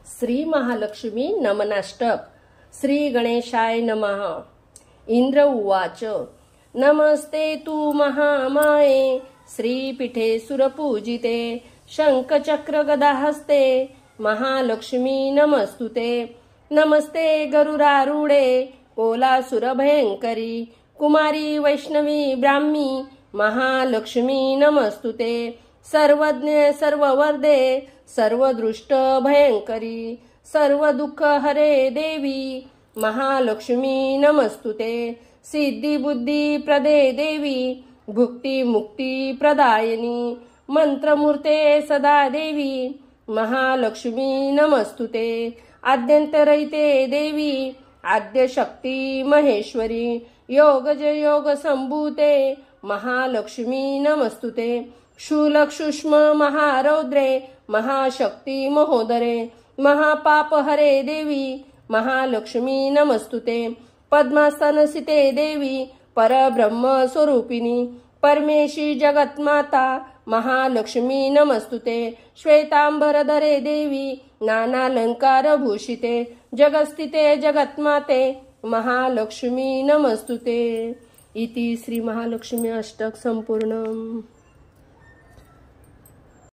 श्री महालक्ष्मी नमनाष्टक। श्री गणेशाय नमः। इंद्र उवाच नमस्ते तु महामाये श्रीपीठे सुरपूजिते शंखचक्र गदाहस्ते महालक्ष्मी नमस्तुते। नमस्ते गरुडारूढे कोलासुर भयंकरी कुमारी वैष्णवी ब्राह्मी महालक्ष्मी नमस्तुते। सर्वज्ञ सर्ववर्दे सर्वदृष्ट भयंकरी सर्व दुःख हरे देवी महालक्ष्मी नमस्तुते। सिद्धी बुद्धी प्रदे देवी भुक्ती मुक्ती प्रदायिनी मंत्रमूर्ते सदा देवी महालक्ष्मी नमस्तुते। आद्यंतरहिते देवी आद्य शक्ती महेश्वरी योगज योग संभूते महालक्ष्मी नमस्तुते। शूलक्षुष्म महारौद्रे महाशक्ती महोदरे महापाप हरे देवी महालक्ष्मी नमस्तुते। पद्मासनसिते देवी परब्रह्म स्वरूपिणी परमेशी जगन्माता महालक्ष्मी नमस्तुते। श्वेतांबरधरे देवी नानालंकार भूषिते जगस्थिते जगन्माते महालक्ष्मी नमस्तुते। इति श्री महालक्ष्मी अष्टक संपूर्णम्।